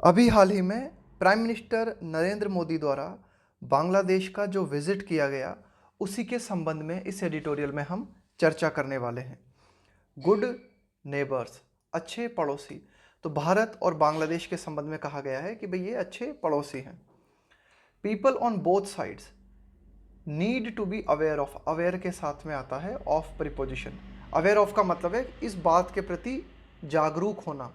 अभी हाल ही में prime minister Narendra Modi द्वारा बांग्लादेश का जो विजिट किया गया, उसी के संबंध में इस एडिटोरियल में हम चर्चा करने वाले हैं। गुड नेबर्स, अच्छे पड़ोसी। तो भारत और बांग्लादेश के संबंध में कहा गया है कि भाई ये अच्छे पड़ोसी हैं। People on both sides need to be aware of, aware के साथ में आता है ऑफ प्रीपोजिशन। अवेयर ऑफ का मतलब है इस बात के प्रति जागरूक होना।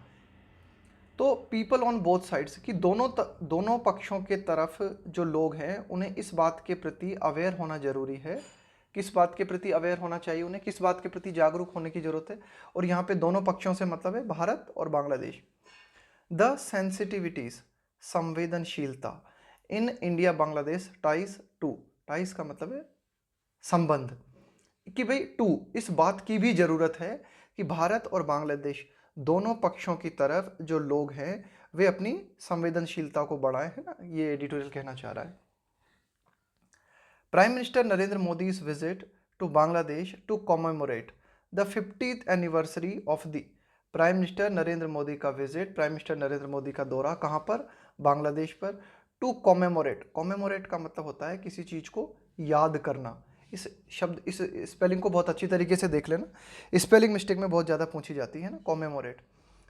तो पीपल ऑन बोथ साइड्स कि दोनों पक्षों के तरफ जो लोग हैं उन्हें इस बात के प्रति अवेयर होना जरूरी है। किस बात के प्रति अवेयर होना चाहिए, उन्हें किस बात के प्रति जागरूक होने की जरूरत है। और यहाँ पे दोनों पक्षों से मतलब है भारत और बांग्लादेश। द सेंसिटिविटीज, संवेदनशीलता, in India Bangladesh ties to, ties का मतलब है संबंध, कि भाई टू, इस बात की भी जरूरत है कि भारत और बांग्लादेश दोनों पक्षों की तरफ जो लोग हैं वे अपनी संवेदनशीलता को बढ़ाएं, है ना, ये एडिटोरियल कहना चाह रहा है। Prime minister Narendra Modi is visit to Bangladesh to commemorate the 50th anniversary of the, prime minister Narendra Modi का visit, prime minister Narendra Modi का दौरा कहाँ पर, बांग्लादेश पर। टू कॉमेमोरेट, कॉमेमोरेट का मतलब होता है किसी चीज को याद करना। इस शब्द, इस स्पेलिंग को बहुत अच्छी तरीके से देख लेना, स्पेलिंग मिस्टेक में बहुत ज़्यादा पूछी जाती है ना। Commemorate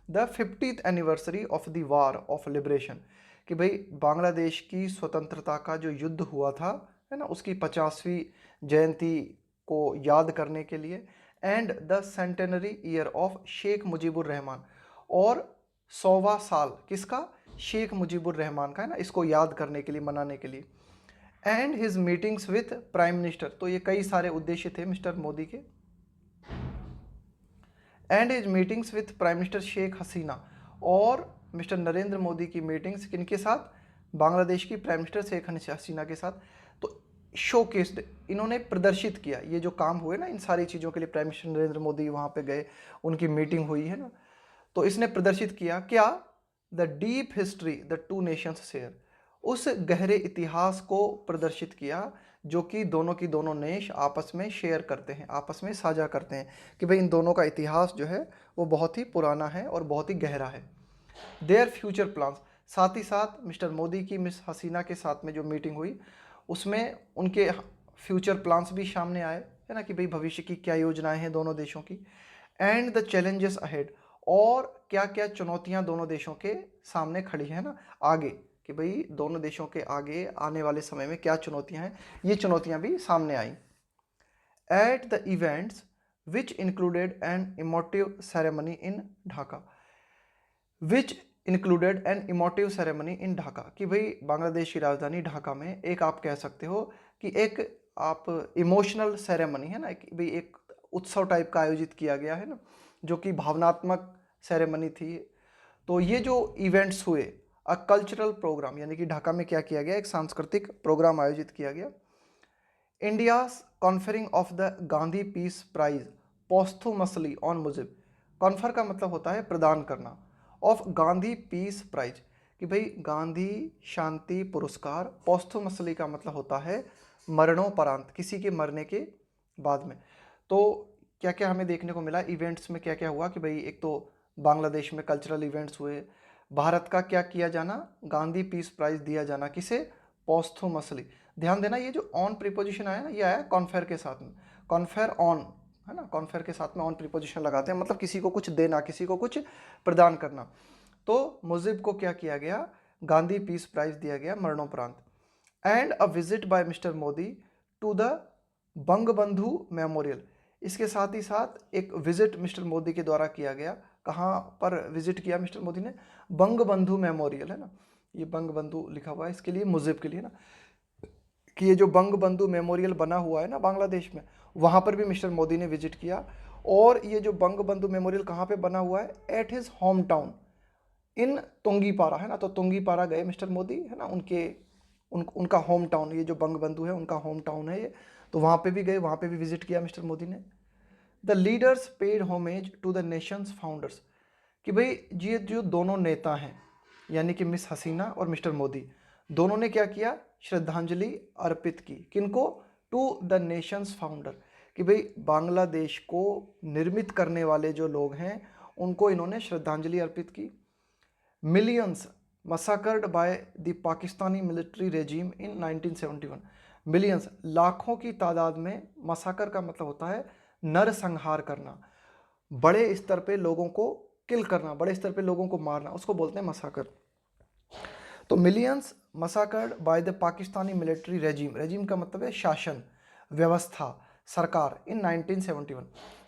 the 50th anniversary of the war of liberation, कि भाई बांग्लादेश की स्वतंत्रता का जो युद्ध हुआ था, है ना, उसकी 50वीं जयंती को याद करने के लिए। And the centenary year of Sheikh Mujibur Rahman, और 100वां साल किसका, शेख मुजीबुर रहमान का, है ना, इसको याद करने के लिए, मनाने के लिए। And his meetings with prime minister, तो ये कई सारे उद्देश्य थे मिस्टर मोदी के। And his meetings with prime minister Sheikh Hasina, और मिस्टर नरेंद्र मोदी की मीटिंग्स किनके साथ, बांग्लादेश की प्राइम मिनिस्टर शेख हसीना के साथ। तो शोकेस्ड, इन्होंने प्रदर्शित किया, ये जो काम हुए ना इन सारी चीज़ों के लिए, प्राइम मिनिस्टर नरेंद्र मोदी वहाँ पे गए, उनकी मीटिंग हुई, है ना, तो इसने प्रदर्शित किया क्या, the deep history the two nations share, उस गहरे इतिहास को प्रदर्शित किया जो कि दोनों की दोनों देश आपस में शेयर करते हैं, आपस में साझा करते हैं, कि भाई इन दोनों का इतिहास जो है वो बहुत ही पुराना है और बहुत ही गहरा है। देयर फ्यूचर प्लान्स, साथ ही साथ मिस्टर मोदी की मिस हसीना के साथ में जो मीटिंग हुई उसमें उनके फ्यूचर प्लान्स भी सामने आए, है ना, कि भाई भविष्य की क्या योजनाएं हैं दोनों देशों की। एंड द चैलेंजेस अहेड, और क्या क्या चुनौतियां दोनों देशों के सामने खड़ी है ना आगे, कि भाई दोनों देशों के आगे आने वाले समय में क्या चुनौतियां हैं, ये चुनौतियां भी सामने आई। At the events which included an emotive ceremony in Dhaka, which included an emotive ceremony in Dhaka, कि भाई बांग्लादेश की राजधानी ढाका में एक, आप कह सकते हो कि एक आप इमोशनल सेरेमनी, है ना, कि भाई एक उत्सव टाइप का आयोजित किया गया है ना, जो कि भावनात्मक सेरेमनी थी। तो ये जो इवेंट्स हुए, अ कल्चरल प्रोग्राम, यानी कि ढाका में क्या किया गया, एक सांस्कृतिक प्रोग्राम आयोजित किया गया। India's conferring of the Gandhi Peace Prize posthumously on Mujib, confer का मतलब होता है प्रदान करना, ऑफ गांधी पीस प्राइज, कि भाई गांधी शांति पुरस्कार, पोस्थुमसली का मतलब होता है मरणोपरांत, किसी के मरने के बाद में। तो क्या क्या हमें देखने को मिला इवेंट्स में, क्या क्या हुआ कि भाई एक तो बांग्लादेश में कल्चरल इवेंट्स हुए, भारत का क्या किया जाना, गांधी पीस प्राइज दिया जाना, किसे, पोस्थुमसली। ध्यान देना ये जो ऑन प्रीपोजिशन आया ना, ये आया कॉन्फेयर के साथ में, कॉन्फेयर ऑन, है ना, कॉन्फेयर के साथ में ऑन प्रीपोजिशन लगाते हैं, मतलब किसी को कुछ देना, किसी को कुछ प्रदान करना। तो मुजिब को क्या किया गया, गांधी पीस प्राइज दिया गया मरणोपरांत। And a visit by mister Modi to the Bangabandhu memorial, इसके साथ ही साथ एक विजिट मिस्टर मोदी के द्वारा किया गया, कहाँ पर विजिट किया मिस्टर मोदी ने, बंगबंधु मेमोरियल, है ना, ये बंगबंधु लिखा हुआ है इसके लिए, मुजिब के लिए ना, कि ये जो बंगबंधु मेमोरियल बना हुआ है ना बांग्लादेश में, वहाँ पर भी मिस्टर मोदी ने विजिट किया। और ये जो बंगबंधु मेमोरियल कहाँ पे बना हुआ है, at his home town in Tungipara, है ना, तो तुंगीपारा गए मिस्टर मोदी, है ना, उनका होम टाउन, ये जो बंगबंधु है उनका होम टाउन है ये, तो वहाँ पे भी गए, वहाँ पे भी विजिट किया मिस्टर मोदी ने। The leaders paid homage to the nation's founders, कि भाई ये जो दोनों नेता हैं, यानी कि मिस हसीना और मिस्टर मोदी, दोनों ने क्या किया, श्रद्धांजलि अर्पित की, किनको, टू द नेशंस फाउंडर, कि भाई बांग्लादेश को निर्मित करने वाले जो लोग हैं उनको इन्होंने श्रद्धांजलि अर्पित की। Millions, massacred by the Pakistani military regime in 1971। Millions, लाखों की तादाद में। मसाकर का मतलब होता है नरसंहार करना, बड़े स्तर पे लोगों को किल करना, बड़े स्तर पे लोगों को मारना, उसको बोलते हैं मसाकर। तो millions massacred by the Pakistani military regime, regime का मतलब है शासन, व्यवस्था, सरकार, इन 1971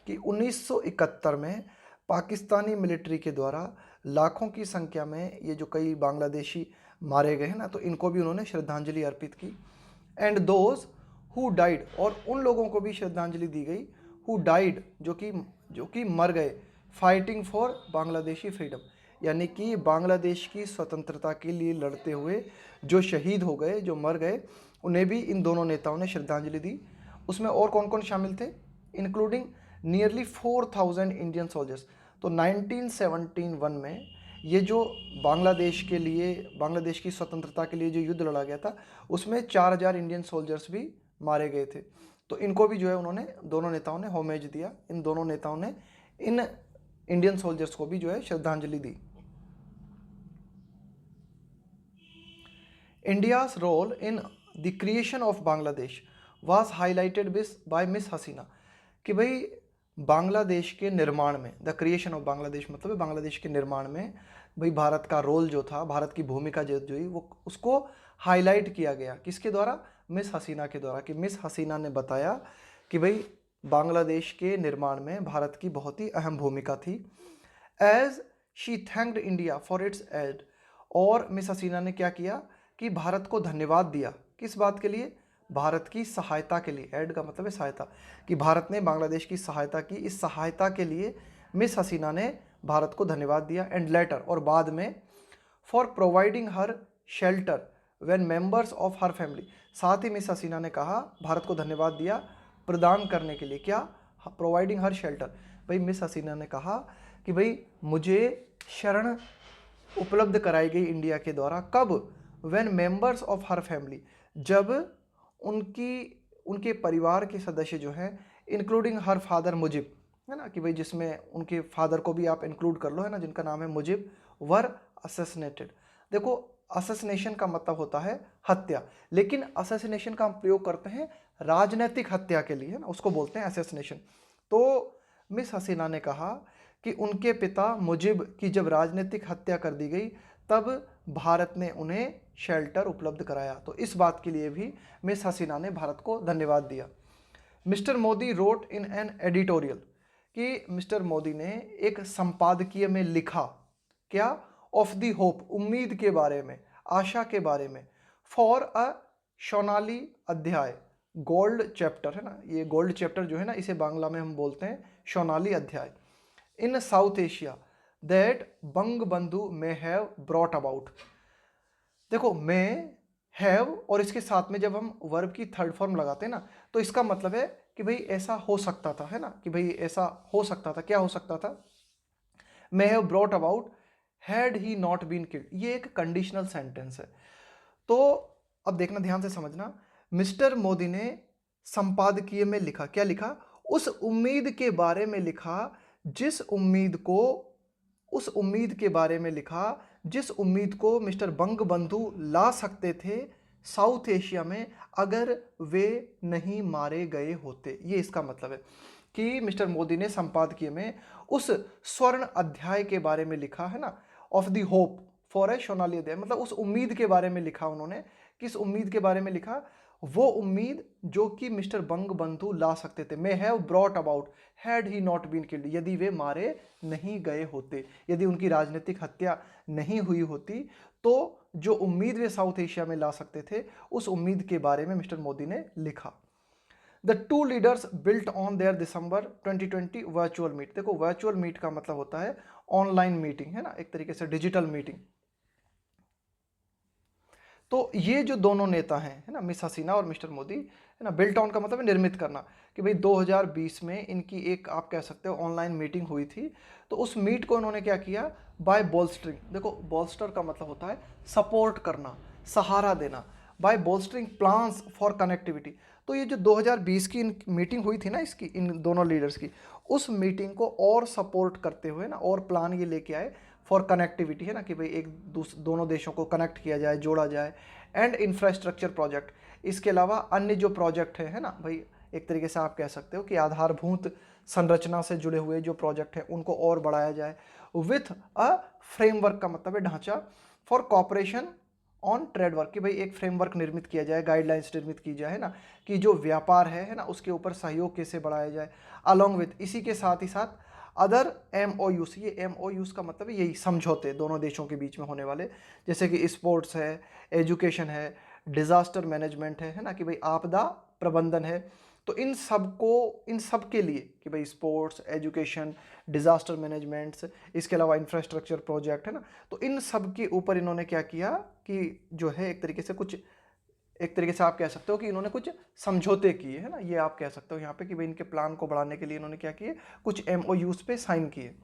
कि 1971 में पाकिस्तानी मिलिट्री के द्वारा लाखों की संख्या में ये जो कई बांग्लादेशी मारे गए हैं ना, तो इनको भी उन्होंने श्रद्धांजलि अर्पित की। एंड दोज हु डाइड, और उन लोगों को भी श्रद्धांजलि दी गई हु डाइड, जो कि मर गए, फाइटिंग फॉर बांग्लादेशी फ्रीडम, यानी कि बांग्लादेश की स्वतंत्रता के लिए लड़ते हुए जो शहीद हो गए, जो मर गए, उन्हें भी इन दोनों नेताओं ने श्रद्धांजलि दी। उसमें और कौन कौन शामिल थे? Including nearly 4000 Indian soldiers. तो 1971 में ये जो बांग्लादेश के लिए, बांग्लादेश की स्वतंत्रता के लिए जो युद्ध लड़ा गया था, उसमें 4000 इंडियन सोल्जर्स भी मारे गए थे। तो इनको भी जो है उन्होंने, दोनों नेताओं ने होमेज दिया, इन दोनों नेताओं ने इन इंडियन सोल्जर्स को भी जो है श्रद्धांजलि दी। India's role in the creation of Bangladesh was highlighted by Miss Hasina, कि भाई बांग्लादेश के निर्माण में, द क्रिएशन ऑफ बांग्लादेश मतलब है बांग्लादेश के निर्माण में भाई भारत का रोल जो था, भारत की भूमिका जो हुई, वो उसको हाईलाइट किया गया। किसके द्वारा? मिस हसीना के द्वारा। कि मिस हसीना ने बताया कि भाई बांग्लादेश के निर्माण में भारत की बहुत ही अहम भूमिका थी। As she thanked India for its aid, और मिस हसीना ने क्या किया कि भारत को धन्यवाद दिया। किस बात के लिए? भारत की सहायता के लिए। एड का मतलब है सहायता, कि भारत ने बांग्लादेश की सहायता की, इस सहायता के लिए मिस हसीना ने भारत को धन्यवाद दिया। एंड लेटर, और बाद में, for providing her shelter when members of her family, साथ ही मिस हसीना ने कहा, भारत को धन्यवाद दिया प्रदान करने के लिए। क्या? प्रोवाइडिंग हर शेल्टर। भाई मिस हसीना ने कहा कि भाई मुझे शरण उपलब्ध कराई गई इंडिया के द्वारा। कब? When members of her family, जब उनके परिवार के सदस्य जो हैं, इंक्लूडिंग हर फादर मुजिब, है ना, कि भाई जिसमें उनके फादर को भी आप इंक्लूड कर लो, है ना, जिनका नाम है मुजिब, वर असैसिनेटेड। देखो, असैसिनेशन का मतलब होता है हत्या, लेकिन असैसिनेशन का हम प्रयोग करते हैं राजनीतिक हत्या के लिए, है ना, उसको बोलते हैं असैसिनेशन। तो मिस हसीना ने कहा कि उनके पिता मुजिब की जब राजनीतिक हत्या कर दी गई, तब भारत ने उन्हें शेल्टर उपलब्ध कराया। तो इस बात के लिए भी मिस हसीना ने भारत को धन्यवाद दिया। Mister Modi wrote in an editorial, कि मिस्टर मोदी ने एक संपादकीय में लिखा, क्या? ऑफ द होप, उम्मीद के बारे में, आशा के बारे में, फॉर अ सोनाली अध्याय, गोल्ड चैप्टर, है ना, ये गोल्ड चैप्टर जो है ना, इसे बांग्ला में हम बोलते हैं सोनाली अध्याय, इन साउथ एशिया दैट बंग बंधु मे हैव ब्रॉट अबाउट। देखो, मे हैव और इसके साथ में जब हम वर्ब की थर्ड फॉर्म लगाते हैं ना, तो इसका मतलब है कि भाई ऐसा हो सकता था, है ना, कि भाई ऐसा हो सकता था। क्या हो सकता था? May have brought about had he not been killed, ये एक कंडीशनल सेंटेंस है। तो अब देखना, ध्यान से समझना, मिस्टर मोदी ने संपादकीय में लिखा, क्या लिखा? उस उम्मीद के बारे में लिखा, जिस उम्मीद को, उस उम्मीद के बारे में लिखा जिस उम्मीद को मिस्टर बंगबंधु ला सकते थे साउथ एशिया में, अगर वे नहीं मारे गए होते। ये इसका मतलब है कि मिस्टर मोदी ने संपादकीय में उस स्वर्ण अध्याय के बारे में लिखा, है ना, of the hope for a Sonali अध्याय, मतलब उस उम्मीद के बारे में लिखा उन्होंने। किस उम्मीद के बारे में लिखा? वो उम्मीद जो कि मिस्टर बंगबंधु ला सकते थे। May have brought about had he not been killed, यदि वे मारे नहीं गए होते, यदि उनकी राजनीतिक हत्या नहीं हुई होती, तो जो उम्मीद वे साउथ एशिया में ला सकते थे, उस उम्मीद के बारे में मिस्टर मोदी ने लिखा। The two leaders built on their December 2020 virtual meet. देखो, वर्चुअल मीट का मतलब होता है ऑनलाइन मीटिंग, है ना, एक तरीके से डिजिटल मीटिंग। तो ये जो दोनों नेता हैं, है ना, मिस हसीना और मिस्टर मोदी, है ना, बिल्ट ऑन का मतलब है निर्मित करना, कि भाई 2020 में इनकी एक, आप कह सकते हो, ऑनलाइन मीटिंग हुई थी। तो उस मीट को इन्होंने क्या किया? बाय बोल्स्टरिंग। देखो, बोल्स्टर का मतलब होता है सपोर्ट करना, सहारा देना। By bolstering plans for connectivity. तो ये जो 2020 की मीटिंग हुई थी ना, इसकी, इन दोनों लीडर्स की, उस मीटिंग को और सपोर्ट करते हुए ना, और प्लान ये लेके आए फॉर कनेक्टिविटी, है ना, कि भाई दोनों देशों को कनेक्ट किया जाए, जोड़ा जाए, एंड इंफ्रास्ट्रक्चर प्रोजेक्ट, इसके अलावा अन्य जो प्रोजेक्ट है ना भाई, एक तरीके से आप कह सकते हो कि आधारभूत संरचना से जुड़े हुए जो प्रोजेक्ट हैं उनको और बढ़ाया जाए, विथ अ फ्रेमवर्क का मतलब है ढांचा, for cooperation on trade work, कि भाई एक फ्रेमवर्क निर्मित किया जाए, गाइडलाइंस निर्मित की जाए, है ना, कि जो व्यापार है ना, उसके ऊपर सहयोग कैसे बढ़ाया जाए, अलॉन्ग विथ, इसी के साथ ही साथ अदर MOUs, ये MOUs का मतलब है यही समझौते दोनों देशों के बीच में होने वाले, जैसे कि स्पोर्ट्स है, एजुकेशन है, डिजास्टर मैनेजमेंट है ना, कि भाई आपदा प्रबंधन है। तो इन सब के लिए कि भाई स्पोर्ट्स, एजुकेशन, डिजास्टर मैनेजमेंट्स, इसके अलावा इंफ्रास्ट्रक्चर प्रोजेक्ट, है ना, तो इन सब के ऊपर इन्होंने क्या किया कि जो है एक तरीके से आप कह सकते हो कि इन्होंने कुछ समझौते किए, है ना, ये आप कह सकते हो यहाँ पे कि भाई इनके प्लान को बढ़ाने के लिए इन्होंने क्या किए, कुछ MOUs पे साइन किए।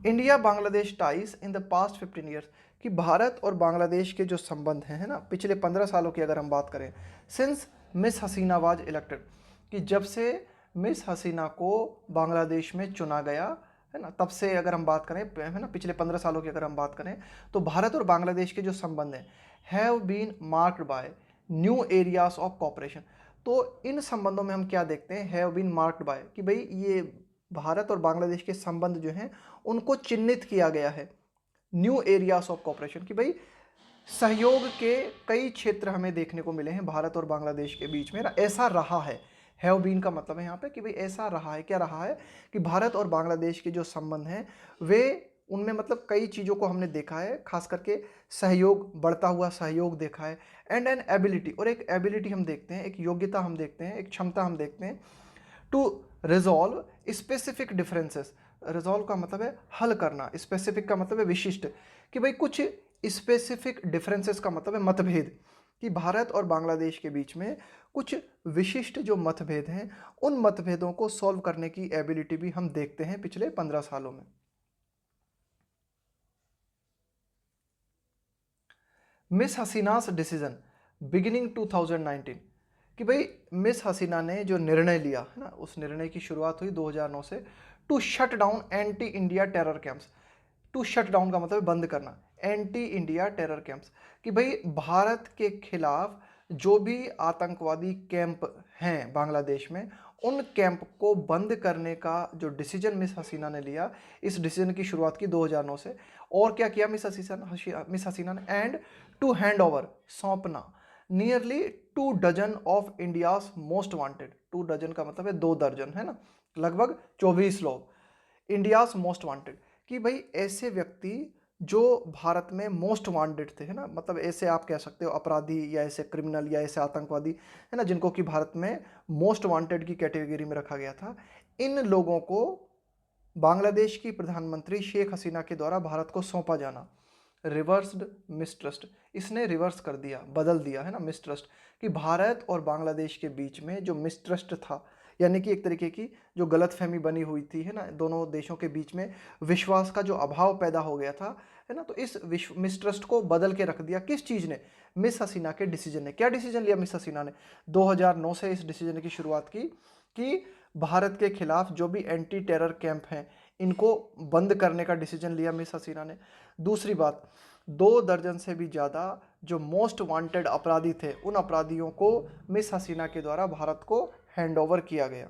India Bangladesh ties in the past 15 years, कि भारत और बांग्लादेश के जो संबंध हैं, है ना, पिछले 15 सालों की अगर हम बात करें, since miss Hasina was elected, कि जब से मिस हसीना को बांग्लादेश में चुना गया, है ना, तब से अगर हम बात करें, है ना, पिछले 15 सालों की अगर हम बात करें, तो भारत और बांग्लादेश के जो संबंध हैं have been marked by new areas of cooperation. तो इन संबंधों में हम क्या देखते हैं, हैव बीन मार्क्ड बाय, कि भाई ये भारत और बांग्लादेश के संबंध जो हैं उनको चिन्हित किया गया है न्यू एरियाज ऑफ कॉपरेशन, कि भाई सहयोग के कई क्षेत्र हमें देखने को मिले हैं भारत और बांग्लादेश के बीच में ना, ऐसा रहा है। हैव बीन का मतलब है यहाँ पे कि भाई ऐसा रहा है, क्या रहा है कि भारत और बांग्लादेश के जो संबंध हैं वे, उनमें मतलब कई चीज़ों को हमने देखा है, खास करके सहयोग, बढ़ता हुआ सहयोग देखा है, एंड एन एबिलिटी, और एक एबिलिटी हम देखते हैं, एक योग्यता हम देखते हैं, एक क्षमता हम देखते हैं, to resolve specific differences, resolve का मतलब है हल करना, स्पेसिफिक का मतलब है विशिष्ट, कि भाई कुछ स्पेसिफिक डिफरेंसेस का मतलब है मतभेद, कि भारत और बांग्लादेश के बीच में कुछ विशिष्ट जो मतभेद हैं उन मतभेदों को सॉल्व करने की एबिलिटी भी हम देखते हैं पिछले 15 सालों में। मिस हसीनास डिसीजन बिगिनिंग 2019, कि भाई मिस हसीना ने जो निर्णय लिया, है ना, उस निर्णय की शुरुआत हुई 2009 से, to shut down anti India terror camps, to shut down का मतलब बंद करना, एंटी इंडिया टेरर कैंप्स, कि भाई भारत के खिलाफ जो भी आतंकवादी कैंप हैं बांग्लादेश में, उन कैंप को बंद करने का जो डिसीजन मिस हसीना ने लिया, इस डिसीजन की शुरुआत की 2009 से। और क्या किया मिस हसीना ने, एंड टू हैंड ओवर, सौंपना, nearly 2 dozen of India's most wanted, 2 dozen का मतलब है 2 दर्जन, है ना, लगभग 24 लोग, इंडियाज मोस्ट वांटेड, कि भाई ऐसे व्यक्ति जो भारत में मोस्ट वांटेड थे, है ना, मतलब ऐसे आप कह सकते हो अपराधी या ऐसे क्रिमिनल या ऐसे आतंकवादी, है ना, जिनको कि भारत में मोस्ट वांटेड की कैटेगरी में रखा गया था, इन लोगों को बांग्लादेश की प्रधानमंत्री शेख हसीना के द्वारा भारत को सौंपा जाना, रिवर्स्ड मिसट्रस्ट, इसने रिवर्स कर दिया, बदल दिया, है ना, मिसट्रस्ट, कि भारत और बांग्लादेश के बीच में जो मिसट्रस्ट था, यानी कि एक तरीके की जो गलतफहमी बनी हुई थी, है ना, दोनों देशों के बीच में विश्वास का जो अभाव पैदा हो गया था, है ना, तो इस मिसट्रस्ट को बदल के रख दिया किस चीज़ ने, मिस हसीना के डिसीजन ने। क्या डिसीजन लिया मिस हसीना ने, 2009 से इस डिसीजन की शुरुआत की कि भारत के खिलाफ जो भी एंटी टेरर कैंप हैं इनको बंद करने का डिसीजन लिया मिस हसीना ने। दूसरी बात, 2 दर्जन से भी ज़्यादा जो मोस्ट वांटेड अपराधी थे उन अपराधियों को मिस हसीना के द्वारा भारत को हैंड ओवर किया गया।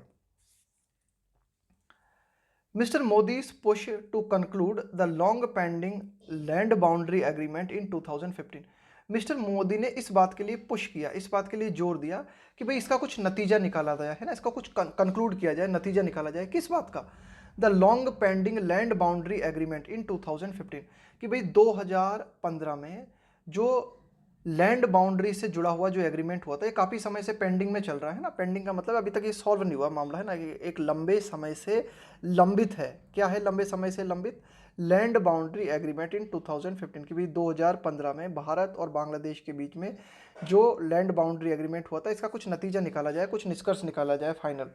Mr Modi's push to conclude the long pending land boundary agreement in 2015, mister Modi ने इस बात के लिए पुश किया, इस बात के लिए जोर दिया कि भाई इसका कुछ नतीजा निकाला जाए, है ना, इसका कुछ कंक्लूड किया जाए, नतीजा निकाला जाए, किस बात का, the long pending land boundary agreement in 2015, कि भाई 2015 में जो लैंड बाउंड्री से जुड़ा हुआ जो एग्रीमेंट हुआ था, ये काफ़ी समय से पेंडिंग में चल रहा है ना, पेंडिंग का मतलब अभी तक ये सॉल्व नहीं हुआ मामला, है ना, एक लंबे समय से लंबित है। क्या है लंबे समय से लंबित, लैंड बाउंड्री एग्रीमेंट इन 2015, की भी 2015 में भारत और बांग्लादेश के बीच में जो लैंड बाउंड्री एग्रीमेंट हुआ था इसका कुछ नतीजा निकाला जाए, कुछ निष्कर्ष निकाला जाए final,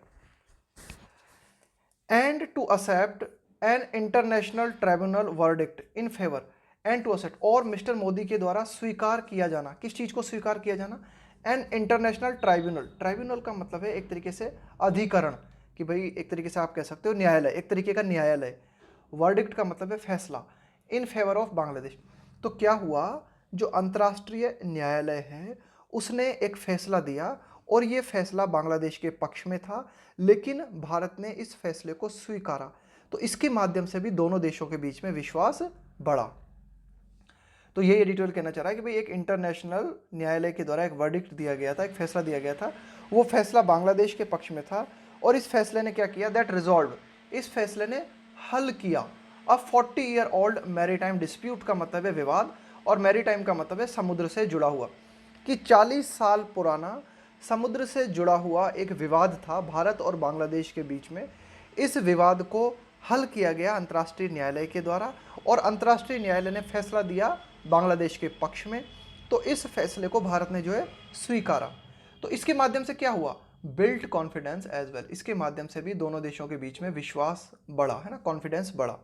and to accept an international tribunal verdict in favour and to accept, और मिस्टर मोदी के द्वारा स्वीकार किया जाना, किस चीज़ को स्वीकार किया जाना, एन इंटरनेशनल ट्राइब्यूनल, ट्राइब्यूनल का मतलब है एक तरीके से अधिकरण, कि भाई एक तरीके से आप कह सकते हो न्यायालय, एक तरीके का न्यायालय, वर्डिक्ट का मतलब है फैसला, इन फेवर ऑफ बांग्लादेश। तो क्या हुआ, जो अंतर्राष्ट्रीय न्यायालय है उसने एक फैसला दिया और ये फैसला बांग्लादेश के पक्ष में था, लेकिन भारत ने इस फैसले को स्वीकारा। तो इसके माध्यम से भी दोनों देशों के बीच में विश्वास बढ़ा। तो ये एडिटोरियल कहना चाह रहा है कि भाई एक इंटरनेशनल न्यायालय के द्वारा एक वर्डिक्ट दिया गया था, एक फैसला दिया गया था, वो फैसला बांग्लादेश के पक्ष में था और इस फैसले ने क्या किया, दैट रिजॉल्व, इस फैसले ने हल किया अ 40-year old मैरीटाइम डिस्प्यूट का मतलब है विवाद, और मैरीटाइम का मतलब है समुद्र से जुड़ा हुआ, कि 40 साल पुराना समुद्र से जुड़ा हुआ एक विवाद था भारत और बांग्लादेश के बीच में। इस विवाद को हल किया गया अंतर्राष्ट्रीय न्यायालय के द्वारा और अंतर्राष्ट्रीय न्यायालय ने फैसला दिया बांग्लादेश के पक्ष में। तो इस फैसले को भारत ने जो है स्वीकारा। तो इसके माध्यम से क्या हुआ, बिल्ट कॉन्फिडेंस एज वेल, इसके माध्यम से भी दोनों देशों के बीच में विश्वास बढ़ा, है ना, कॉन्फिडेंस बढ़ा।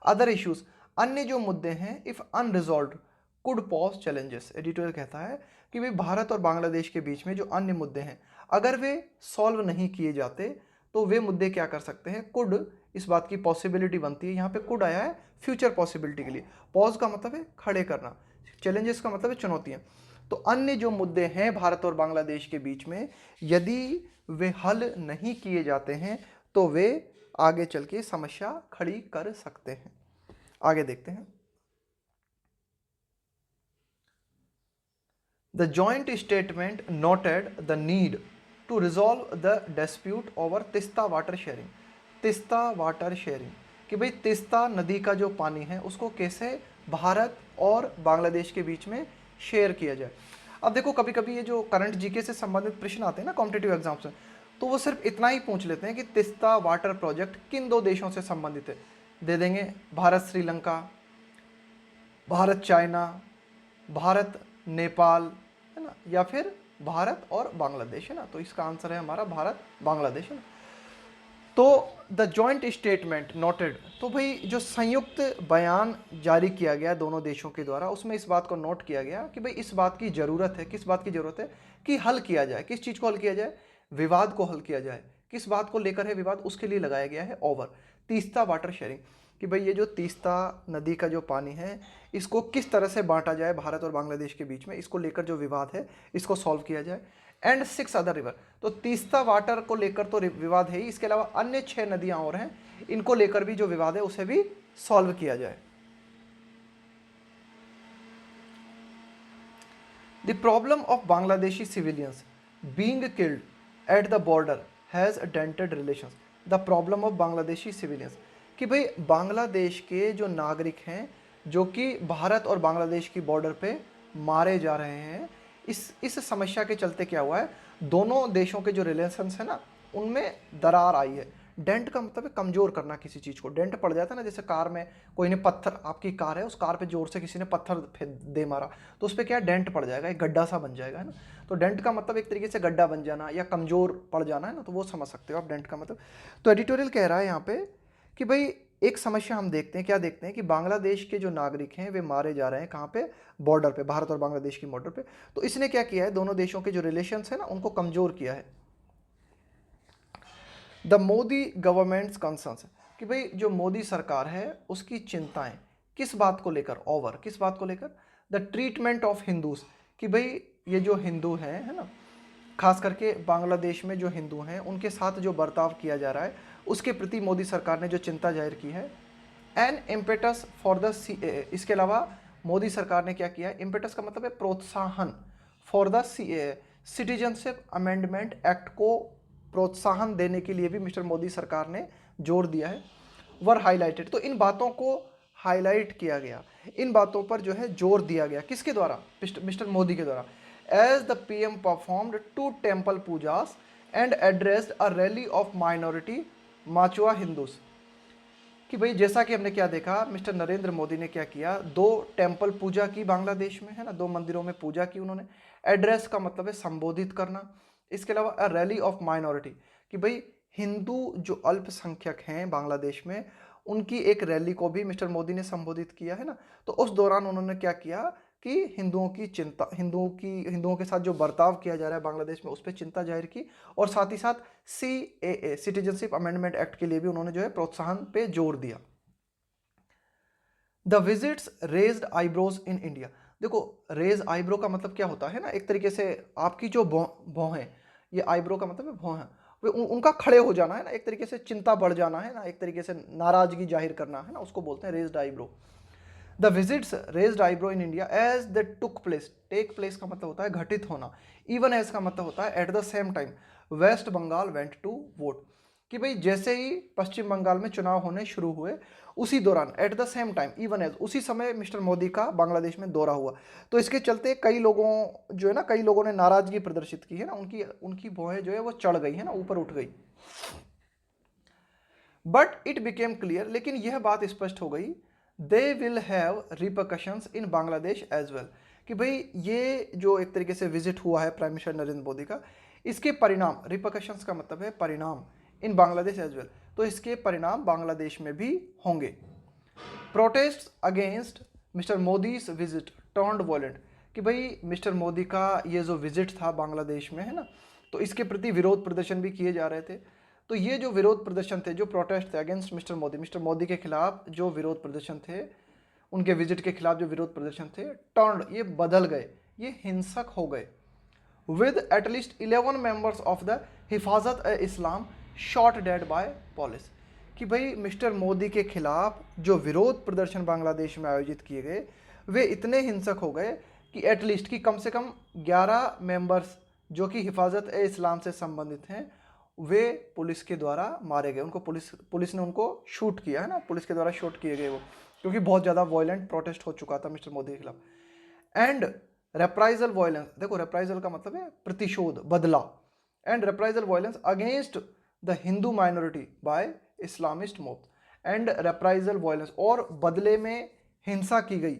अदर इश्यूज, अन्य जो मुद्दे हैं, if unresolved could pause challenges, editorial कहता है कि भाई भारत और बांग्लादेश के बीच में जो अन्य मुद्दे हैं अगर वे सॉल्व नहीं किए जाते तो वे मुद्दे क्या कर सकते हैं, कुड, इस बात की पॉसिबिलिटी बनती है, यहाँ पे कुड आया है फ्यूचर पॉसिबिलिटी के लिए, पॉज का मतलब है खड़े करना, चैलेंजेस का मतलब है चुनौतियाँ। तो अन्य जो मुद्दे हैं भारत और बांग्लादेश के बीच में, यदि वे हल नहीं किए जाते हैं तो वे आगे चल के समस्या खड़ी कर सकते हैं। आगे देखते हैं। The joint statement noted the need to resolve the dispute over Teesta water sharing, Teesta water sharing, कि भाई तीस्ता नदी का जो पानी है उसको कैसे भारत और बांग्लादेश के बीच में शेयर किया जाए। अब देखो कभी कभी ये जो करंट जीके से संबंधित प्रश्न आते हैं ना कॉम्पिटिटिव एग्जाम्स में, तो वो सिर्फ इतना ही पूछ लेते हैं कि तीस्ता वाटर प्रोजेक्ट किन दो देशों से संबंधित है, दे देंगे भारत श्रीलंका, भारत चाइना, भारत नेपाल, है ना, या फिर भारत और बांग्लादेश, है ना। तो इसका आंसर है हमारा भारत बांग्लादेश, है ना। तो द जॉइंट स्टेटमेंट नोटेड, तो भाई जो संयुक्त बयान जारी किया गया दोनों देशों के द्वारा, उसमें इस बात को नोट किया गया कि भाई इस बात की ज़रूरत है, किस बात की ज़रूरत है, कि हल किया जाए, किस चीज़ को हल किया जाए, विवाद को हल किया जाए। किस बात को लेकर है विवाद, उसके लिए लगाया गया है ओवर तीस्ता वाटर शेयरिंग, कि भाई ये जो तीस्ता नदी का जो पानी है इसको किस तरह से बांटा जाए भारत और बांग्लादेश के बीच में, इसको लेकर जो विवाद है इसको सॉल्व किया जाए। एंड 6 अदर रिवर, तो तीस्ता वाटर को लेकर तो विवाद है ही, इसके अलावा अन्य 6 नदियां और हैं, इनको लेकर भी जो विवाद है उसे भी सॉल्व किया जाए। The problem of Bangladeshi civilians being killed at the border has dented relations, the problem of Bangladeshi civilians, कि भाई बांग्लादेश के जो नागरिक हैं जो कि भारत और बांग्लादेश की बॉर्डर पे मारे जा रहे हैं, इस समस्या के चलते क्या हुआ है, दोनों देशों के जो रिलेशंस है ना उनमें दरार आई है। डेंट का मतलब है कमज़ोर करना किसी चीज़ को, डेंट पड़ जाता है ना, जैसे कार में कोई ने पत्थर, आपकी कार है उस कार पे जोर से किसी ने पत्थर दे मारा तो उस पर क्या डेंट पड़ जाएगा, एक गड्ढा सा बन जाएगा, है ना। तो डेंट का मतलब एक तरीके से गड्ढा बन जाना या कमज़ोर पड़ जाना, है ना, तो वो समझ सकते हो आप डेंट का मतलब। तो एडिटोरियल कह रहा है यहाँ पे कि भाई एक समस्या हम देखते हैं, क्या देखते हैं कि बांग्लादेश के जो नागरिक हैं वे मारे जा रहे हैं कहाँ पे, बॉर्डर पे, भारत और बांग्लादेश की बॉर्डर पे। तो इसने क्या किया है, दोनों देशों के जो रिलेशंस हैं ना उनको कमज़ोर किया है। द मोदी गवर्नमेंट्स कंसर्न्स, कि भाई जो मोदी सरकार है उसकी चिंताएं किस बात को लेकर, ओवर किस बात को लेकर, द ट्रीटमेंट ऑफ हिंदूज, कि भाई ये जो हिंदू हैं, है ना, खास करके बांग्लादेश में जो हिंदू हैं उनके साथ जो बर्ताव किया जा रहा है उसके प्रति मोदी सरकार ने जो चिंता जाहिर की है। An impetus for the CAA, इसके अलावा मोदी सरकार ने क्या किया है, इम्पेटस का मतलब है प्रोत्साहन, for the CAA citizenship amendment act को प्रोत्साहन देने के लिए भी मिस्टर मोदी सरकार ने जोर दिया है। वर हाईलाइटेड, तो इन बातों को हाईलाइट किया गया, इन बातों पर जो है जोर दिया गया, किसके द्वारा, मिस्टर मोदी के द्वारा। As the PM performed 2 temple pujas and addressed a rally of minority Matua Hindus, कि भाई जैसा कि हमने क्या देखा, मिस्टर नरेंद्र मोदी ने क्या किया, 2 टेम्पल पूजा की बांग्लादेश में, है ना, 2 मंदिरों में पूजा की उन्होंने। एड्रेस का मतलब है संबोधित करना। इसके अलावा अ रैली ऑफ माइनॉरिटी, कि भाई हिंदू जो अल्पसंख्यक हैं बांग्लादेश में उनकी एक रैली को भी मिस्टर मोदी ने संबोधित किया, है ना। तो उस दौरान उन्होंने क्या किया कि हिंदुओं की चिंता, हिंदुओं के साथ जो बर्ताव किया जा रहा है बांग्लादेश में उस पर चिंता जाहिर की, और साथ ही साथ CAA सिटीजनशिप अमेंडमेंट एक्ट के लिए भी उन्होंने जो है प्रोत्साहन पे जोर दिया। The visits raised eyebrows in India. देखो रेज आईब्रो का मतलब क्या होता है ना, एक तरीके से आपकी जो भौं है, ये आईब्रो का मतलब है भौं है, वे उनका खड़े हो जाना है ना, एक तरीके से चिंता बढ़ जाना है ना, एक तरीके से नाराजगी जाहिर करना है ना, उसको बोलते हैं raised eyebrow. The visits raised eyebrow in India as the took place, take place का मतलब होता है घटित होना, इवन एज का मतलब होता है at the same time West Bengal went to vote, कि भाई जैसे ही पश्चिम बंगाल में चुनाव होने शुरू हुए उसी दौरान at the same time even as उसी समय मिस्टर मोदी का बांग्लादेश में दौरा हुआ। तो इसके चलते कई लोगों जो है ना, कई लोगों ने नाराजगी प्रदर्शित की है ना, उनकी उनकी भौहें जो है वो चढ़ गई है ना, ऊपर उठ गई। बट इट बिकेम क्लियर, लेकिन यह बात स्पष्ट हो गई, they will have repercussions in Bangladesh as well, कि भाई ये जो एक तरीके से विजिट हुआ है प्राइम मिनिस्टर नरेंद्र मोदी का, इसके परिणाम, रिपरकशंस का मतलब है परिणाम, इन बांग्लादेश एज वेल, तो इसके परिणाम बांग्लादेश में भी होंगे। Protest against mister Modi's visit turned violent, कि भाई मिस्टर मोदी का ये जो विजिट था बांग्लादेश में है ना, तो इसके प्रति विरोध प्रदर्शन भी किए जा रहे थे। तो ये जो विरोध प्रदर्शन थे, जो प्रोटेस्ट थे अगेंस्ट मिस्टर मोदी के खिलाफ जो विरोध प्रदर्शन थे, उनके विजिट के खिलाफ जो विरोध प्रदर्शन थे, टर्न्ड ये बदल गए, ये हिंसक हो गए। With at least 11 members of the हिफाजत ए इस्लाम शॉट डेड बाय पुलिस, कि भाई मिस्टर मोदी के खिलाफ जो विरोध प्रदर्शन बांग्लादेश में आयोजित किए गए वे इतने हिंसक हो गए कि एटलीस्ट कि कम से कम 11 मेंबर्स जो कि हिफाजत ए इस्लाम से संबंधित हैं वे पुलिस के द्वारा मारे गए, उनको पुलिस ने उनको शूट किया है ना, पुलिस के द्वारा शूट किए गए वो, क्योंकि बहुत ज़्यादा वॉयलेंट प्रोटेस्ट हो चुका था मिस्टर मोदी के खिलाफ। एंड रेप्राइजल वॉयलेंस, देखो रेप्राइजल का मतलब है प्रतिशोध, बदला, and reprisal violence against the Hindu minority by Islamist mob, and reprisal violence और बदले में हिंसा की गई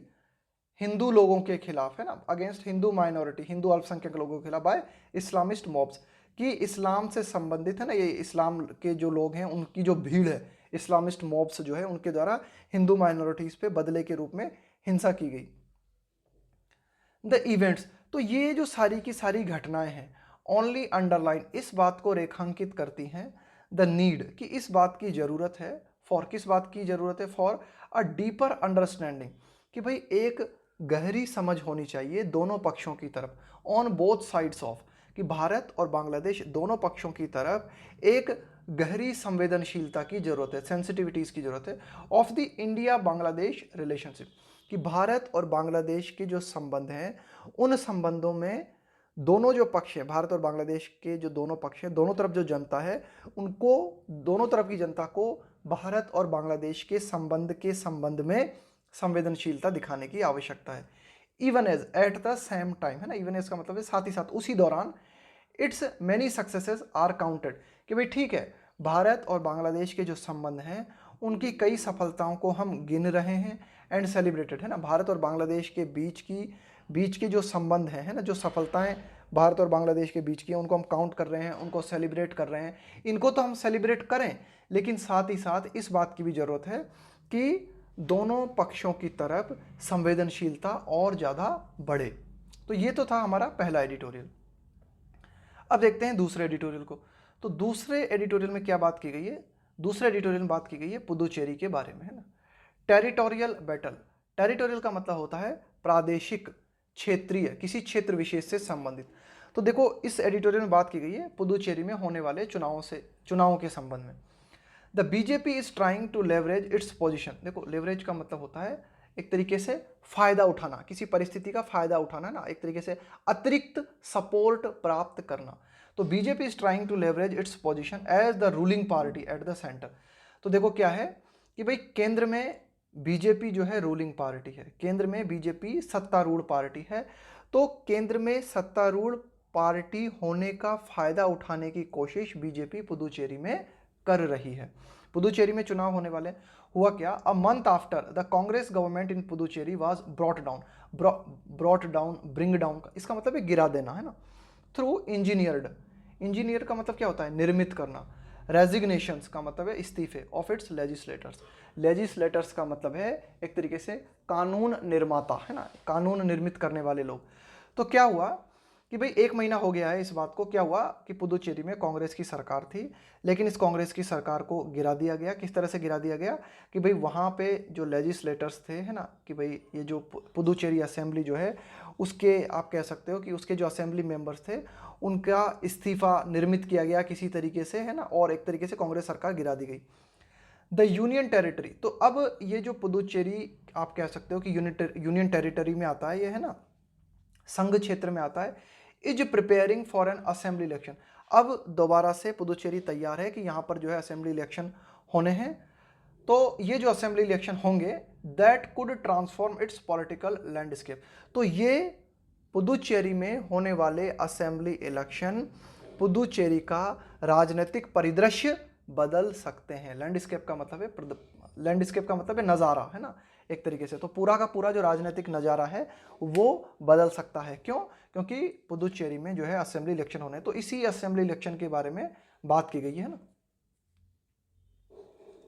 हिंदू लोगों के खिलाफ है ना, अगेंस्ट हिंदू माइनॉरिटी, हिंदू अल्पसंख्यक लोगों के खिलाफ बाय इस्लामिस्ट मॉब्स, कि इस्लाम से संबंधित है ना, ये इस्लाम के जो लोग हैं उनकी जो भीड़ है, इस्लामिस्ट मॉब्स जो है उनके द्वारा हिंदू माइनॉरिटीज पे बदले के रूप में हिंसा की गई। द इवेंट्स, तो ये जो सारी की सारी घटनाएं हैं ओनली अंडरलाइन, इस बात को रेखांकित करती हैं द नीड, कि इस बात की जरूरत है, फॉर किस बात की जरूरत है, फॉर अ डीपर अंडरस्टैंडिंग, कि भाई एक गहरी समझ होनी चाहिए दोनों पक्षों की तरफ, ऑन बोथ साइड्स ऑफ, कि भारत और बांग्लादेश दोनों पक्षों की तरफ एक गहरी संवेदनशीलता की जरूरत है, सेंसिटिविटीज की जरूरत है, of the India Bangladesh relationship, कि भारत और बांग्लादेश के जो संबंध हैं उन संबंधों में दोनों जो पक्ष हैं, भारत और बांग्लादेश के जो दोनों पक्ष हैं, दोनों तरफ जो जनता है उनको, दोनों तरफ की जनता को भारत और बांग्लादेश के संबंध में संवेदनशीलता दिखाने की आवश्यकता है। Even as at the same time है ना, इवन एज का मतलब है साथ ही साथ, उसी दौरान, its many successes are counted, कि भाई ठीक है भारत और बांग्लादेश के जो संबंध हैं उनकी कई सफलताओं को हम गिन रहे हैं एंड सेलिब्रेटेड है ना, भारत और बांग्लादेश के बीच के जो संबंध हैं है ना, जो सफलताएं भारत और बांग्लादेश के बीच की हैं उनको हम काउंट कर रहे हैं, उनको सेलिब्रेट कर रहे हैं, इनको तो हम सेलिब्रेट करें, लेकिन साथ ही साथ इस बात की भी ज़रूरत है कि दोनों पक्षों की तरफ संवेदनशीलता और ज़्यादा बढ़े। तो ये तो था हमारा पहला एडिटोरियल। अब देखते हैं दूसरे एडिटोरियल को। तो दूसरे एडिटोरियल में क्या बात की गई है, दूसरे एडिटोरियल में बात की गई है पुदुचेरी के बारे में है ना। टेरिटोरियल बैटल, टेरिटोरियल का मतलब होता है प्रादेशिक, क्षेत्रीय, किसी क्षेत्र विशेष से संबंधित। तो देखो इस एडिटोरियल में बात की गई है पुदुचेरी में होने वाले चुनावों के संबंध में। The BJP is trying to leverage its position, देखो लेवरेज का मतलब होता है एक तरीके से फायदा उठाना, किसी परिस्थिति का फायदा उठाना ना, एक तरीके से अतिरिक्त सपोर्ट प्राप्त करना। तो BJP is trying to leverage its position as the ruling party at the centre. तो देखो क्या है कि भाई केंद्र में बीजेपी जो है रूलिंग पार्टी है, केंद्र में बीजेपी सत्तारूढ़ पार्टी है, तो केंद्र में सत्तारूढ़ पार्टी होने का फायदा उठाने की कोशिश बीजेपी पुदुचेरी में कर रही है। पुदुचेरी में चुनाव होने वाले, हुआ क्या, a month after the Congress government in Puducherry was brought down, bring down, इसका मतलब है गिरा देना है ना, थ्रू इंजीनियर का मतलब क्या होता है, निर्मित करना, रेजिग्नेशंस का मतलब है इस्तीफे, ऑफ इट्स लेजिस्लेटर्स का मतलब है एक तरीके से कानून निर्माता है ना, कानून निर्मित करने वाले लोग। तो क्या हुआ कि भाई 1 महीना हो गया है इस बात को, क्या हुआ कि पुदुचेरी में कांग्रेस की सरकार थी, लेकिन इस कांग्रेस की सरकार को गिरा दिया गया। किस तरह से गिरा दिया गया कि भाई वहाँ पे जो लेजिस्लेटर्स थे, है ना, कि भाई ये जो पुदुचेरी असेंबली जो है उसके, आप कह सकते हो कि उसके जो असेंबली मेंबर्स थे उनका इस्तीफा निर्मित किया गया किसी तरीके से, है ना, और एक तरीके से कांग्रेस सरकार गिरा दी गई। द यूनियन टेरिटरी, तो अब ये जो पुदुचेरी आप कह सकते हो कि यूनियन टेरिटरी में आता है ये, है ना, संघ क्षेत्र में आता है, is preparing for an assembly election. अब दोबारा से पुदुचेरी तैयार है कि यहाँ पर जो है असेंबली इलेक्शन होने हैं। तो ये जो असेंबली इलेक्शन होंगे that could transform it's political landscape. तो ये पुदुचेरी में होने वाले असेंबली इलेक्शन पुदुचेरी का राजनीतिक परिदृश्य बदल सकते हैं। लैंडस्केप का मतलब है, लैंडस्केप का मतलब है नज़ारा, है ना, एक तरीके से। तो पूरा का पूरा जो राजनीतिक नज़ारा है वो बदल सकता है। क्यों? क्योंकि पुदुचेरी में जो है असेंबली इलेक्शन होने हैं। तो इसी असेंबली इलेक्शन के बारे में बात की गई है ना।